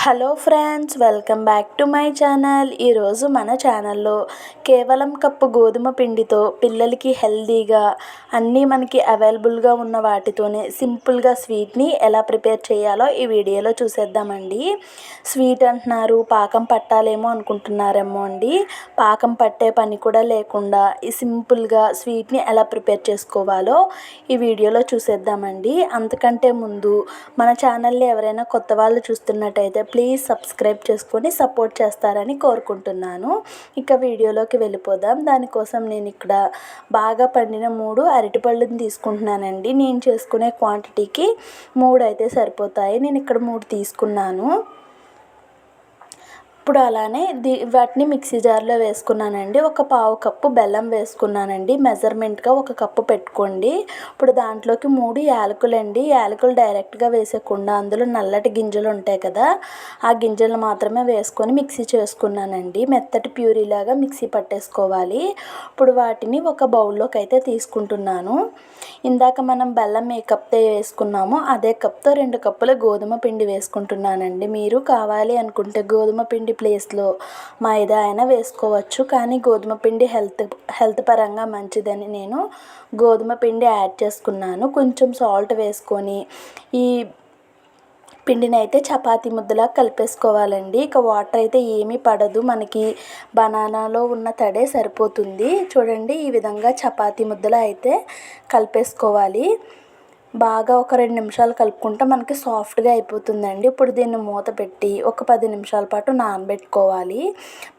Hello friends, welcome back to my channel. ఈరోజు మన ఛానల్లో కేవలం కప్పు గోధుమ పిండితో పిల్లలకి హెల్తీగా అన్నీ మనకి అవైలబుల్గా ఉన్న వాటితోనే సింపుల్గా స్వీట్ని ఎలా ప్రిపేర్ చేయాలో ఈ వీడియోలో చూసేద్దామండి. స్వీట్ అంటున్నారు, పాకం పట్టాలేమో అనుకుంటున్నారేమో అండి. పాకం పట్టే పని కూడా లేకుండా ఈ సింపుల్గా స్వీట్ని ఎలా ప్రిపేర్ చేసుకోవాలో ఈ వీడియోలో చూసేద్దామండి. అంతకంటే ముందు మన ఛానల్ని ఎవరైనా కొత్త వాళ్ళు చూస్తున్నట్టయితే ప్లీజ్ సబ్స్క్రైబ్ చేసుకొని సపోర్ట్ చేస్తారని కోరుకుంటున్నాను. ఇక వీడియోలోకి వెళ్ళిపోదాం. దానికోసం నేను ఇక్కడ బాగా పండిన 3 అరటిపళ్ళని తీసుకుంటున్నానండి. నేను చేసుకునే క్వాంటిటీకి 3 అయితే సరిపోతాయి. నేను ఇక్కడ 3 తీసుకున్నాను. ఇప్పుడు అలానే వాటిని మిక్సీ జార్లో వేసుకున్నానండి. ఒక పావు కప్పు బెల్లం వేసుకున్నానండి. మెజర్మెంట్గా 1 కప్పు పెట్టుకోండి. ఇప్పుడు దాంట్లోకి 3 యాలకులండి. యాలకులు డైరెక్ట్గా వేసేయకుండా అందులో నల్లటి గింజలు ఉంటాయి కదా, ఆ గింజలు మాత్రమే వేసుకొని మిక్సీ చేసుకున్నానండి. మెత్తటి ప్యూరీలాగా మిక్సీ పట్టేసుకోవాలి. ఇప్పుడు వాటిని ఒక బౌల్లోకి అయితే తీసుకుంటున్నాను. ఇందాక మనం బెల్లం ఏ కప్తో వేసుకున్నామో అదే కప్తో 2 కప్పుల గోధుమ పిండి వేసుకుంటున్నానండి. మీరు కావాలి అనుకుంటే గోధుమ పిండి ప్లేస్లో మైదా అయినా వేసుకోవచ్చు, కానీ గోధుమ పిండి హెల్త్ పరంగా మంచిదని నేను గోధుమ పిండి యాడ్ చేసుకున్నాను. కొంచెం సాల్ట్ వేసుకొని ఈ పిండిని అయితే చపాతీ ముద్దలా కలిపేసుకోవాలండి. ఇక వాటర్ అయితే ఏమీ పడదు, మనకి బనానాలో ఉన్న తడే సరిపోతుంది. చూడండి, ఈ విధంగా చపాతీ ముద్దలా అయితే కలిపేసుకోవాలి. బాగా ఒక 2 నిమిషాలు కలుపుకుంటే మనకి సాఫ్ట్గా అయిపోతుందండి. ఇప్పుడు దీన్ని మూత పెట్టి ఒక 10 నిమిషాల పాటు నానబెట్టుకోవాలి.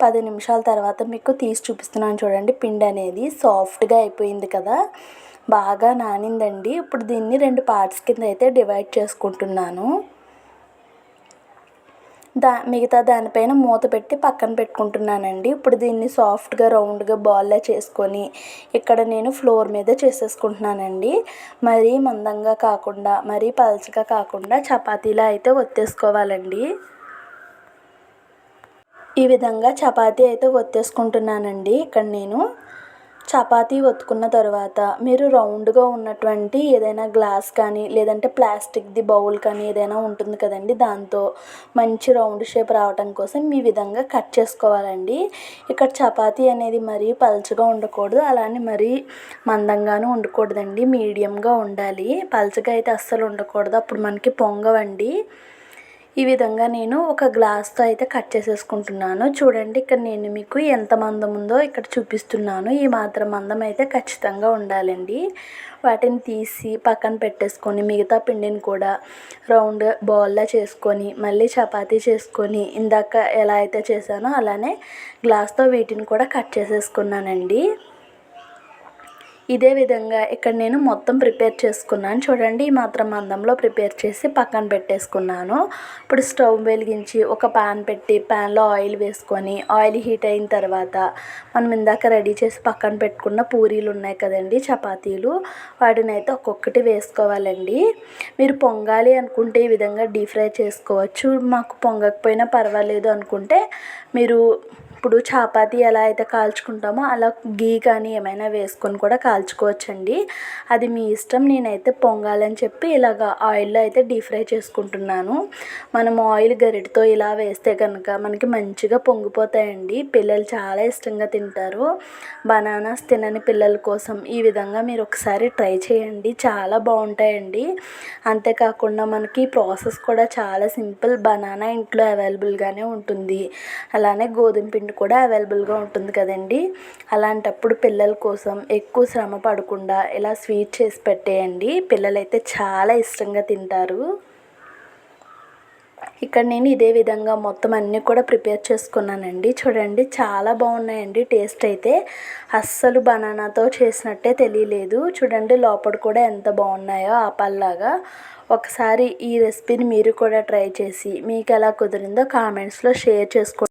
10 నిమిషాల తర్వాత మీకు తీసి చూపిస్తున్నాను చూడండి. పిండి అనేది సాఫ్ట్గా అయిపోయింది కదా, బాగా నానిందండి. ఇప్పుడు దీన్ని 2 పార్ట్స్ కింద అయితే డివైడ్ చేసుకుంటున్నాను. మిగతా దానిపైన మూత పెట్టి పక్కన పెట్టుకుంటున్నానండి. ఇప్పుడు దీన్ని సాఫ్ట్గా రౌండ్గా బాల్లా చేసుకొని ఇక్కడ నేను ఫ్లోర్ మీద చేసేసుకుంటున్నానండి. మరీ మందంగా కాకుండా మరీ పలచగా కాకుండా చపాతీలా అయితే ఒత్తేసుకోవాలండి. ఈ విధంగా చపాతీ అయితే ఒత్తేసుకుంటున్నానండి. ఇక్కడ నేను చపాతీ ఒత్తుకున్న తర్వాత మీరు రౌండ్గా ఉన్నటువంటి ఏదైనా గ్లాస్ కానీ లేదంటే ప్లాస్టిక్ది బౌల్ కానీ ఏదైనా ఉంటుంది కదండి, దాంతో మంచి రౌండ్ షేప్ రావడం కోసం ఈ విధంగా కట్ చేసుకోవాలండి. ఇక్కడ చపాతీ అనేది మరీ పల్చగా ఉండకూడదు, అలానే మరీ మందంగానూ ఉండకూడదండి, మీడియంగా ఉండాలి. పల్చగా అయితే అస్సలు ఉండకూడదు, అప్పుడు మనకి పొంగవండి. ఈ విధంగా నేను ఒక గ్లాస్తో అయితే కట్ చేసేసుకుంటున్నాను. చూడండి, ఇక్కడ నేను మీకు ఎంత మందం ఉందో ఇక్కడ చూపిస్తున్నాను. ఈ మాత్రం మందం అయితే ఖచ్చితంగా ఉండాలండి. వాటిని తీసి పక్కన పెట్టేసుకొని మిగతా పిండిని కూడా రౌండ్ బాల్లా చేసుకొని మళ్ళీ చపాతీ చేసుకొని ఇందాక ఎలా అయితే చేశానో అలానే గ్లాస్తో వీటిని కూడా కట్ చేసేసుకున్నానండి. ఇదే విధంగా ఇక్కడ నేను మొత్తం ప్రిపేర్ చేసుకున్నాను. చూడండి, ఈ మాత్రం మందంలో ప్రిపేర్ చేసి పక్కన పెట్టేసుకున్నాను. ఇప్పుడు స్టవ్ వెలిగించి ఒక పాన్ పెట్టి పాన్లో ఆయిల్ వేసుకొని ఆయిల్ హీట్ అయిన తర్వాత మనం ఇందాక రెడీ చేసి పక్కన పెట్టుకున్న పూరీలు ఉన్నాయి కదండి, చపాతీలు, వాటిని అయితే ఒక్కొక్కటి వేసుకోవాలండి. మీరు పొంగాలి అనుకుంటే ఈ విధంగా డీప్ ఫ్రై చేసుకోవచ్చు. మాకు పొంగకపోయినా పర్వాలేదు అనుకుంటే మీరు ఇప్పుడు చపాతీ ఎలా అయితే కాల్చుకుంటామో అలా గీ కానీ ఏమైనా వేసుకొని కూడా కాల్చుకోవచ్చండి, అది మీ ఇష్టం. నేనైతే పొంగాలని చెప్పి ఇలాగ ఆయిల్లో అయితే డీప్ ఫ్రై చేసుకుంటున్నాను. మనం ఆయిల్ గరిటతో ఇలా వేస్తే కనుక మనకి మంచిగా పొంగిపోతాయండి. పిల్లలు చాలా ఇష్టంగా తింటారు. బనానాస్ తినని పిల్లల కోసం ఈ విధంగా మీరు ఒకసారి ట్రై చేయండి, చాలా బాగుంటాయండి. అంతేకాకుండా మనకి ప్రాసెస్ కూడా చాలా సింపుల్. బనానా ఇంట్లో అవైలబుల్గానే ఉంటుంది, అలానే గోధుమ పిండి కూడా అవైలబుల్గా ఉంటుంది కదండి. అలాంటప్పుడు పిల్లల కోసం ఎక్కువ శ్రమ పడకుండా ఇలా స్వీట్ చేసి పెట్టేయండి, పిల్లలైతే చాలా ఇష్టంగా తింటారు. ఇక్కడ నేను ఇదే విధంగా మొత్తం అన్నీ కూడా ప్రిపేర్ చేసుకున్నానండి. చూడండి, చాలా బాగున్నాయండి. టేస్ట్ అయితే అస్సలు బనానాతో చేసినట్టే తెలియలేదు. చూడండి, లోపల కూడా ఎంత బాగున్నాయో ఆపల్లాగా. ఒకసారి ఈ రెసిపీని మీరు కూడా ట్రై చేసి మీకు ఎలా కుదిరిందో కామెంట్స్లో షేర్ చేసుకోండి.